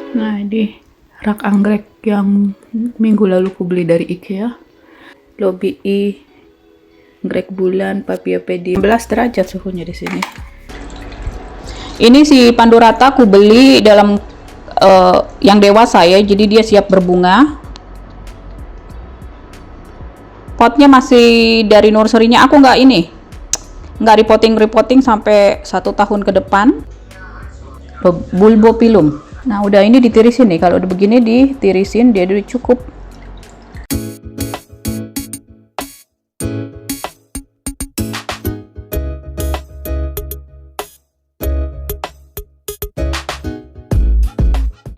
Nah, ini rak anggrek yang minggu lalu ku beli dari IKEA. Lobby I, anggrek bulan, Papiopedi. 11 derajat suhunya di sini. Ini si Pandurata ku beli dalam yang dewasa ya, jadi dia siap berbunga. Potnya masih dari nursery-nya, aku nggak repotting sampai 1 tahun ke depan. Bulbopilum. Nah, udah ini ditirisin nih. Kalau udah begini ditirisin, dia udah cukup.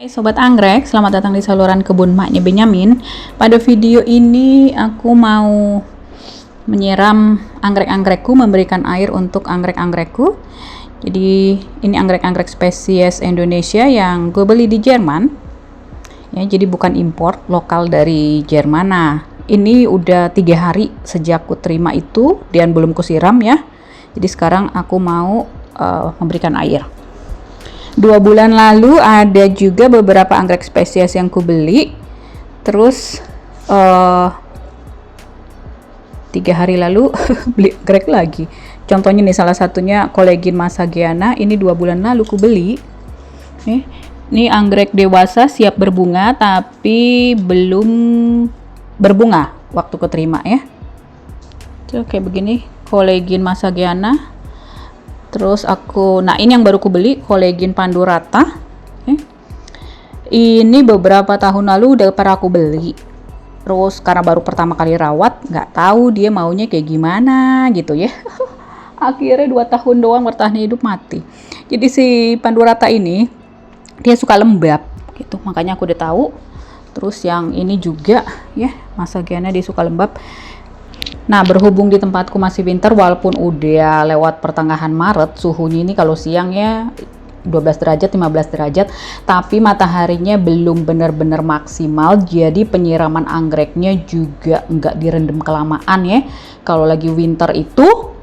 Hai Sobat Anggrek, selamat datang di saluran kebun maknya Benyamin. Pada video ini aku mau menyiram anggrek-anggrekku, memberikan air untuk anggrek-anggrekku. Jadi ini anggrek-anggrek spesies Indonesia yang gue beli di Jerman. Ya, jadi bukan import, lokal dari Jerman. Nah, ini udah 3 hari sejak ku terima itu dan belum kusiram ya. Jadi sekarang aku mau memberikan air. 2 bulan lalu ada juga beberapa anggrek spesies yang ku beli. Terus 3 hari lalu beli anggrek lagi. Contohnya nih, salah satunya Colegin Massageana, ini 2 bulan lalu ku beli. Ini anggrek dewasa siap berbunga tapi belum berbunga waktu ku terima ya. Tuh kayak begini, Colegin Massageana. Terus nah ini yang baru ku beli, Colegin Pandurata. Ini beberapa tahun lalu udah pernah aku beli. Terus karena baru pertama kali rawat, nggak tahu dia maunya kayak gimana gitu ya. Akhirnya 2 tahun doang bertahan hidup mati. Jadi si Pandurata ini dia suka lembab gitu, makanya aku udah tahu. Terus yang ini juga ya, Massageana dia suka lembab. Nah, berhubung di tempatku masih winter, walaupun udah lewat pertengahan Maret, suhunya ini kalau siang ya 12 derajat, 15 derajat, tapi mataharinya belum benar-benar maksimal, jadi penyiraman anggreknya juga nggak direndam kelamaan ya. Kalau lagi winter itu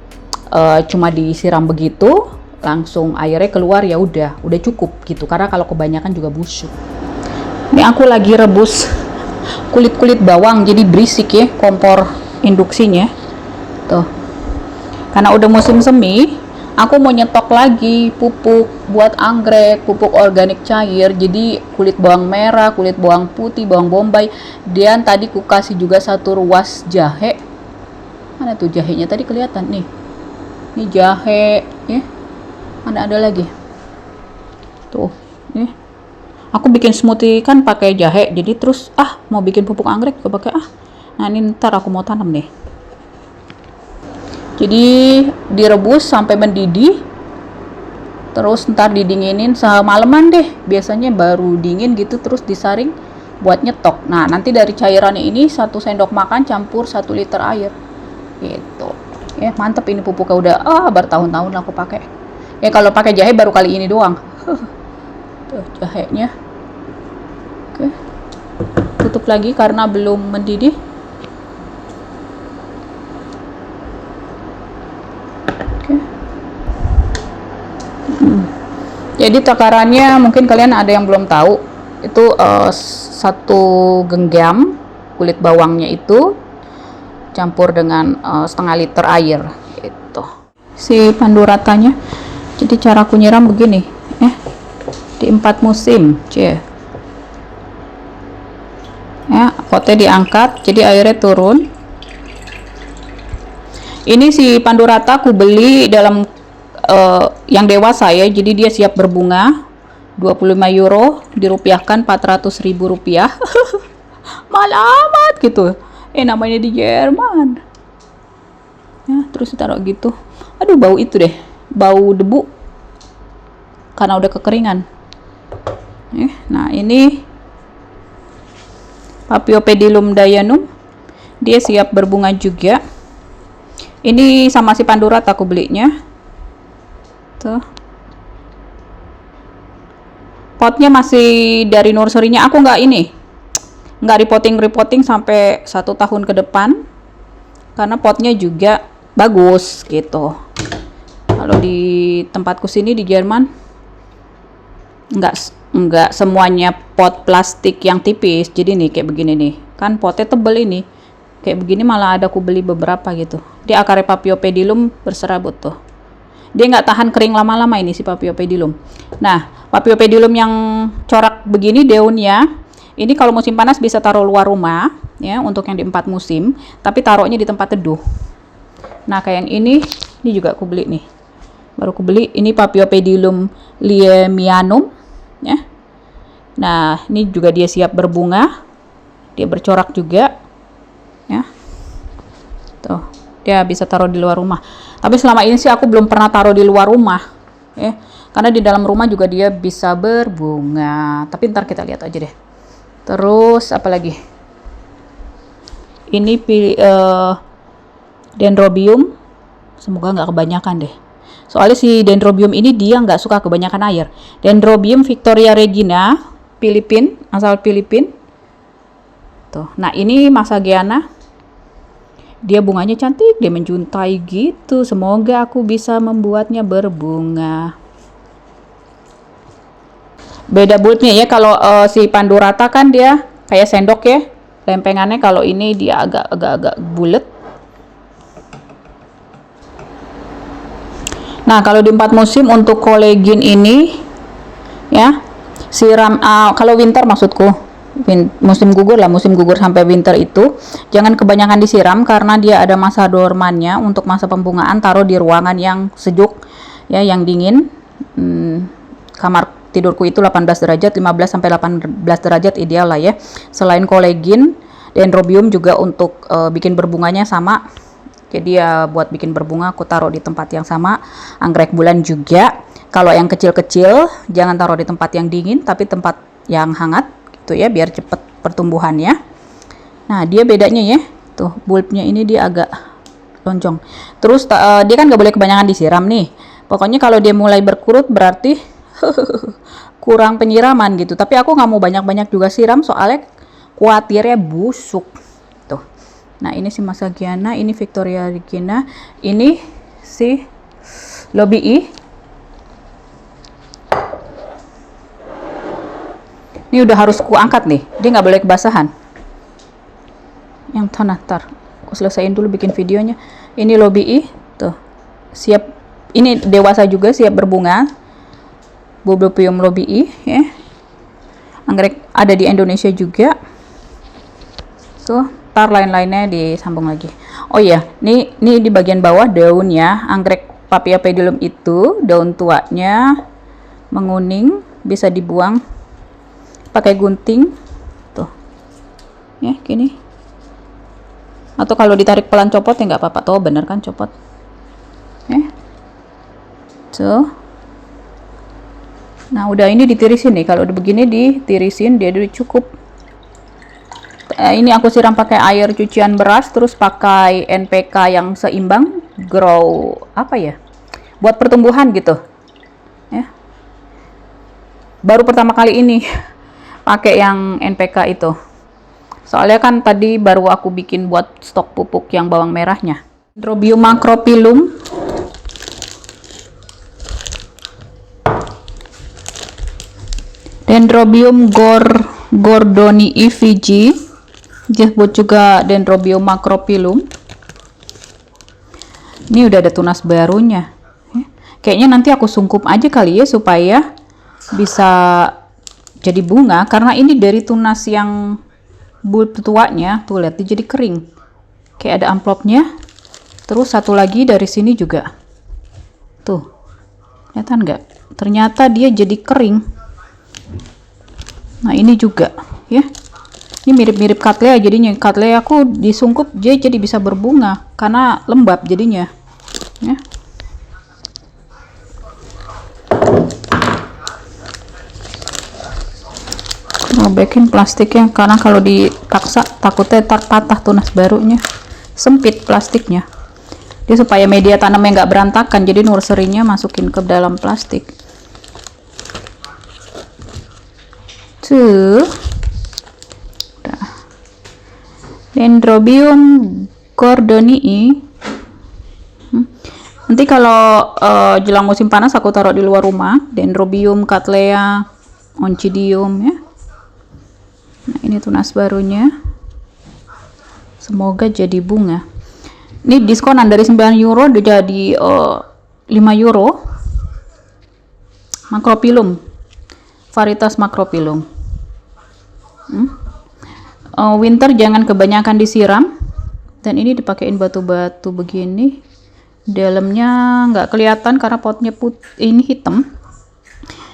cuma disiram begitu, langsung airnya keluar, ya udah cukup gitu, karena kalau kebanyakan juga busuk. Ini aku lagi rebus kulit bawang, jadi berisik ya kompor induksinya tuh. Karena udah musim semi, aku mau nyetok lagi pupuk buat anggrek, pupuk organik cair. Jadi kulit bawang merah, kulit bawang putih, bawang bombay. Dan tadi ku kasih juga 1 ruas jahe. Mana tuh jahenya, tadi kelihatan nih. Ini jahe ya. Mana ada lagi tuh nih. Aku bikin smoothie kan pakai jahe, jadi terus mau bikin pupuk anggrek juga pakai Nah, ini ntar aku mau tanam nih. Jadi direbus sampai mendidih, terus ntar didinginin semalaman deh, biasanya baru dingin gitu, terus disaring buat nyetok. Nah, nanti dari cairannya ini 1 sendok makan campur 1 liter air gitu ya. Mantep ini pupuknya, udah bertahun-tahun aku pakai ya. Kalau pakai jahe baru kali ini doang. Tuh jahenya. Oke, tutup lagi karena belum mendidih. Jadi takarannya mungkin kalian ada yang belum tahu, itu 1 genggam kulit bawangnya itu campur dengan setengah liter air gitu. Si Panduratanya, jadi cara aku nyiram begini di 4 musim ya, potnya diangkat jadi airnya turun. Ini si Pandurata aku beli dalam yang dewasa ya, jadi dia siap berbunga. 25 euro dirupiahkan 400.000 rupiah. Mahal amat gitu, namanya di Jerman ya. Terus taruh gitu, aduh bau itu deh, bau debu karena udah kekeringan. Nah ini Papiopedilum dayanum, dia siap berbunga juga. Ini sama si Pandurata aku belinya tuh. Potnya masih dari nursery-nya, aku nggak repotting sampai 1 tahun ke depan, karena potnya juga bagus gitu. Kalau di tempatku sini di Jerman nggak semuanya pot plastik yang tipis. Jadi nih kayak begini nih, kan potnya tebel ini. Kayak begini malah ada aku beli beberapa gitu. Dia akarnya Paphiopedilum berserabut tuh. Dia nggak tahan kering lama-lama ini si Paphiopedilum. Nah, Paphiopedilum yang corak begini daunnya, ini kalau musim panas bisa taruh luar rumah ya untuk yang di 4 musim, tapi taruhnya di tempat teduh. Nah, kayak yang ini juga aku beli nih. Baru aku beli ini Paphiopedilum liemianum ya. Nah, ini juga dia siap berbunga. Dia bercorak juga. Ya. Tuh, dia bisa taruh di luar rumah. Tapi selama ini sih aku belum pernah taruh di luar rumah. Ya. Karena di dalam rumah juga dia bisa berbunga. Tapi ntar kita lihat aja deh. Terus apa lagi? Ini Dendrobium. Semoga nggak kebanyakan deh. Soalnya si Dendrobium ini dia nggak suka kebanyakan air. Dendrobium Victoria Regina, asal Filipin. Tuh. Nah, ini Massageana. Dia bunganya cantik, dia menjuntai gitu. Semoga aku bisa membuatnya berbunga. Beda bulbnya ya, kalau si Pandurata kan dia kayak sendok ya. Lempengannya, kalau ini dia agak bulat. Nah, kalau di 4 musim untuk kolegin ini ya, siram kalau winter maksudku, musim gugur sampai winter itu jangan kebanyakan disiram karena dia ada masa dormannya. Untuk masa pembungaan taruh di ruangan yang sejuk ya, yang dingin. Kamar tidurku itu 18 derajat, 15 sampai 18 derajat ideal lah ya. Selain kolegin, Dendrobium juga untuk bikin berbunganya sama. Jadi ya buat bikin berbunga aku taruh di tempat yang sama. Anggrek bulan juga. Kalau yang kecil-kecil jangan taruh di tempat yang dingin, tapi tempat yang hangat gitu ya, biar cepet pertumbuhannya. Nah, dia bedanya ya. Tuh, bulbnya ini dia agak lonjong. Terus dia kan nggak boleh kebanyakan disiram nih. Pokoknya kalau dia mulai berkurut berarti kurang penyiraman gitu. Tapi aku nggak mau banyak-banyak juga siram soalnya khawatirnya busuk. Tuh. Nah, ini si Massageana, ini Victoria Regina, ini si Lobii. Ini udah harus ku angkat nih, dia nggak boleh kebasahan. Yang tanah aku selesaiin dulu bikin videonya. Ini Lobii, tuh siap. Ini dewasa juga, siap berbunga. Bulbopium Lobii, ya. Anggrek ada di Indonesia juga. Tuh. Ntar lain-lainnya disambung lagi. Oh iya, ini di bagian bawah daunnya anggrek Paphiopedilum itu daun tuanya menguning, bisa dibuang pakai gunting tuh ya gini, atau kalau ditarik pelan copot ya nggak apa-apa. Tuh bener kan copot ya tuh. Nah, udah ini ditirisin nih. Kalau udah begini ditirisin, dia udah cukup. Ini aku siram pakai air cucian beras, terus pakai NPK yang seimbang, grow apa ya, buat pertumbuhan gitu ya. Baru pertama kali ini pakai yang NPK itu, soalnya kan tadi baru aku bikin buat stok pupuk yang bawang merahnya. Dendrobium macrophyllum, Dendrobium gordonii VG, disebut juga Dendrobium macrophyllum. Ini udah ada tunas barunya. Kayaknya nanti aku sungkup aja kali ya supaya bisa jadi bunga, karena ini dari tunas yang bulb tuanya. Tuh lihat, dia jadi kering. Kayak ada amplopnya. Terus satu lagi dari sini juga. Tuh. Kelihatan nggak? Ternyata dia jadi kering. Nah, ini juga ya. Ini mirip-mirip Cattleya jadinya. Cattleya aku disungkup dia jadi bisa berbunga karena lembab jadinya. Ya. Robekin plastiknya karena kalau dipaksa takutnya patah tunas barunya. Sempit plastiknya. Dia supaya media tanamnya nggak berantakan, jadi nursery-nya masukin ke dalam plastik. Tuh. Dendrobium gordonii. Nanti kalau jelang musim panas aku taruh di luar rumah. Dendrobium, Cattleya, oncidium ya. Nah, ini tunas barunya. Semoga jadi bunga. Ini diskonan dari 9 euro jadi 5 euro. Macrophyllum. Varietas Macrophyllum. Winter jangan kebanyakan disiram. Dan ini dipakein batu-batu begini. Dalamnya nggak kelihatan karena potnya ini hitam.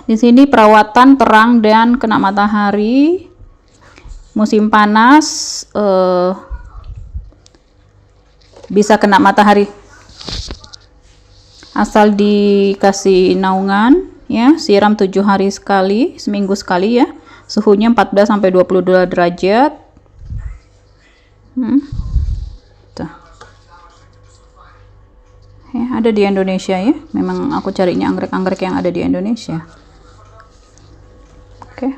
Di sini perawatan terang dan kena matahari. Musim panas bisa kena matahari. Asal dikasih naungan ya, siram 7 hari sekali, seminggu sekali ya. Suhunya 14 sampai 22 derajat. Tuh. Ya, ada di Indonesia ya. Memang aku carinya anggrek-anggrek yang ada di Indonesia. Oke.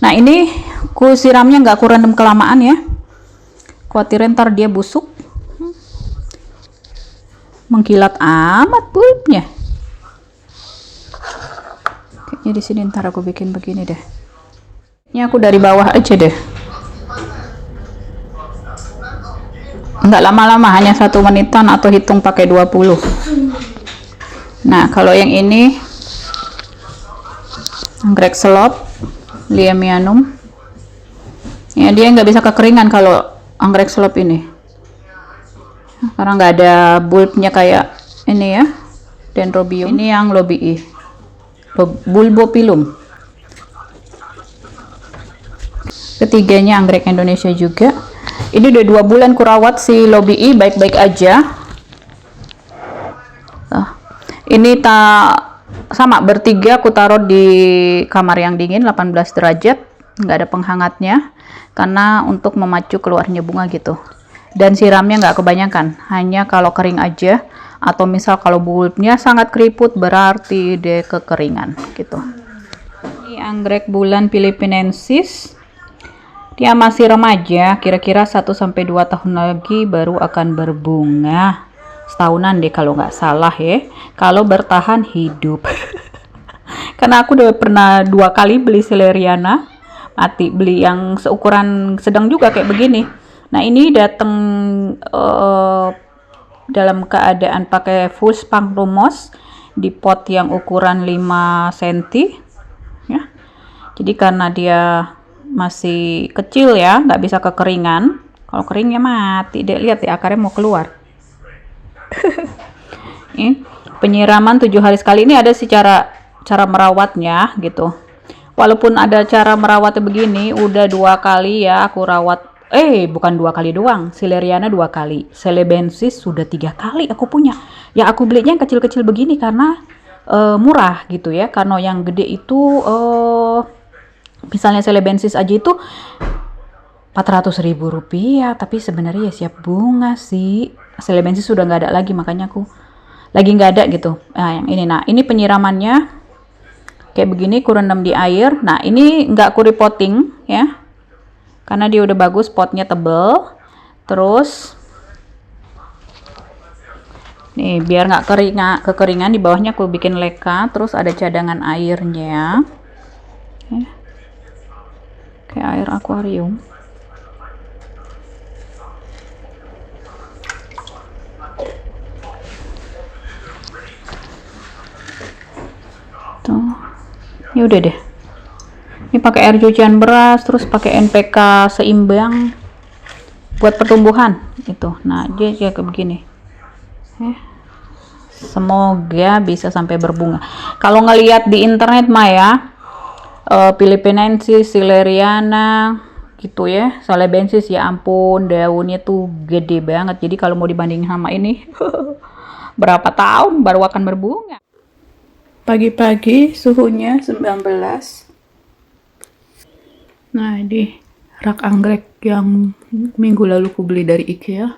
Nah, ini ku siramnya nggak ku rendam kelamaan ya. Khawatir ntar dia busuk. Mengkilat amat bulbnya. Kayaknya di sini ntar aku bikin begini deh. Ini aku dari bawah aja deh. Enggak lama-lama, hanya 1 menitan atau hitung pakai 20. Nah, kalau yang ini anggrek selop Liemianum. Ya, dia nggak bisa kekeringan kalau anggrek selop ini. Karena nggak ada bulbnya kayak ini ya, Dendrobium. Ini yang Lobii. Bulbophyllum. Ketiganya anggrek Indonesia juga. Ini udah 2 bulan kurawat si Lobii, baik-baik aja. Ini sama bertiga aku taruh di kamar yang dingin 18 derajat, nggak ada penghangatnya karena untuk memacu keluarnya bunga gitu. Dan siramnya nggak kebanyakan, hanya kalau kering aja, atau misal kalau bulbnya sangat keriput berarti dia kekeringan gitu. Ini anggrek bulan Philippinensis. Dia masih remaja, kira-kira 1 sampai 2 tahun lagi baru akan berbunga. Setahunan deh kalau nggak salah ya, kalau bertahan hidup. Karena aku udah pernah 2 kali beli Celeriana mati, beli yang seukuran sedang juga kayak begini. Nah, ini datang dalam keadaan pakai full sphagnumos di pot yang ukuran 5 cm ya. Jadi karena dia masih kecil ya, nggak bisa kekeringan. Kalau keringnya mati deh, lihat ya akarnya mau keluar. Ini penyiraman 7 hari sekali. Ini ada sih cara merawatnya gitu. Walaupun ada cara merawatnya begini, udah 2 kali ya aku rawat. Bukan 2 kali doang. Celeriana 2 kali. Celebensis sudah 3 kali aku punya. Ya aku belinya yang kecil-kecil begini karena murah gitu ya. Karena yang gede itu misalnya Celebensis aja itu 400.000 rupiah, tapi sebenarnya ya siap bunga sih. Celebensis sudah nggak ada lagi, makanya aku lagi nggak ada gitu. Nah, yang ini, ini penyiramannya kayak begini, ku rendam di air. Nah, ini nggak ku repotting ya, karena dia udah bagus, potnya tebel. Terus nih biar nggak kekeringan, di bawahnya aku bikin leka, terus ada cadangan airnya ya. Kayak air akuarium. Tuh. Ya udah deh. Ini pakai air cucian beras, terus pakai NPK seimbang buat pertumbuhan itu. Nah, dia kayak begini. Semoga bisa sampai berbunga. Kalau ngelihat di internet mah ya, Philippinensis, Celeriana gitu ya, Celebensis ya ampun, daunnya tuh gede banget. Jadi kalau mau dibandingin sama ini berapa tahun baru akan berbunga. Pagi-pagi suhunya 19. Nah, ini rak anggrek yang minggu lalu ku beli dari IKEA.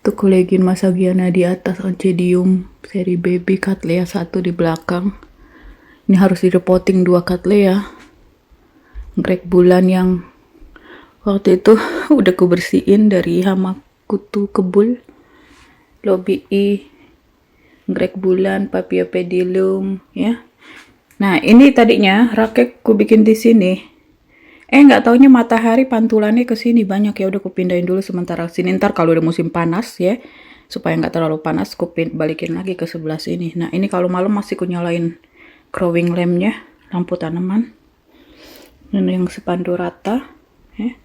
Tuh Colegium Massagiana di atas, Oncidium seri baby, Cattleya 1 di belakang. Ini harus di repotting 2 Cattleya. Anggrek bulan yang waktu itu udah ku bersihin dari hama kutu kebul. Lobii, anggrek bulan, Paphiopedilum ya. Nah, ini tadinya rakit ku bikin di sini. Nggak taunya matahari pantulannya ke sini banyak, ya udah ku pindahin dulu sementara sini. Ntar kalau udah musim panas ya, supaya nggak terlalu panas, ku balikin lagi ke sebelah sini. Nah, ini kalau malam masih ku nyalain growing lampnya, lampu tanaman. Dan yang sepandu rata, ya.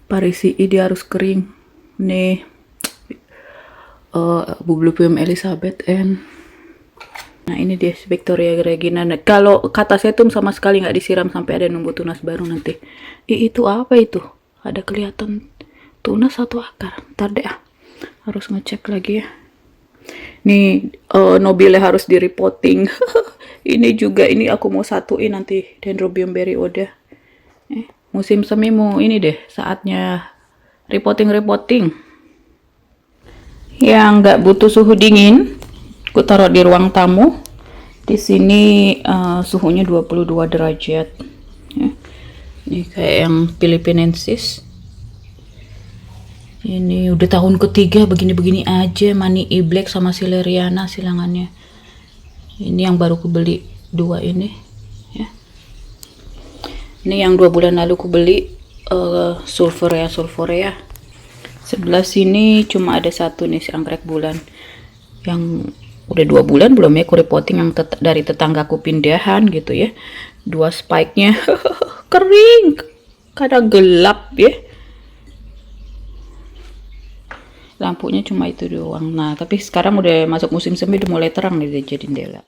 Parisi dia harus kering. Nih, Bublupum Elizabeth and nah ini dia Victoria Regina. Nah, kalau Catasetum sama sekali nggak disiram sampai ada nunggu tunas baru nanti. Itu apa itu? Ada kelihatan tunas atau akar? Ntar deh, harus ngecek lagi ya. Nih Nobile harus di repotting. Ini juga, ini aku mau satuin nanti Dendrobium berryoda. Musim semi mau ini deh, saatnya repotting. Yang nggak butuh suhu dingin, aku taruh di ruang tamu. Di sini suhunya 22 derajat. Ya. Ini kayak yang Philippinensis. Ini udah tahun ketiga begini-begini aja, Mani Black sama Sileriana silangannya. Ini yang baru ku beli 2 ini. Ya. Ini yang 2 bulan lalu ku beli Sulfurea. Sebelah sini cuma ada 1 nih si anggrek bulan. Yang udah 2 bulan belum ya, ku repotting yang dari tetanggaku pindahan gitu ya. 2 spike-nya kering, kadang gelap ya. Lampunya cuma itu doang. Nah, tapi sekarang udah masuk musim semi, udah mulai terang nih jadi jendela.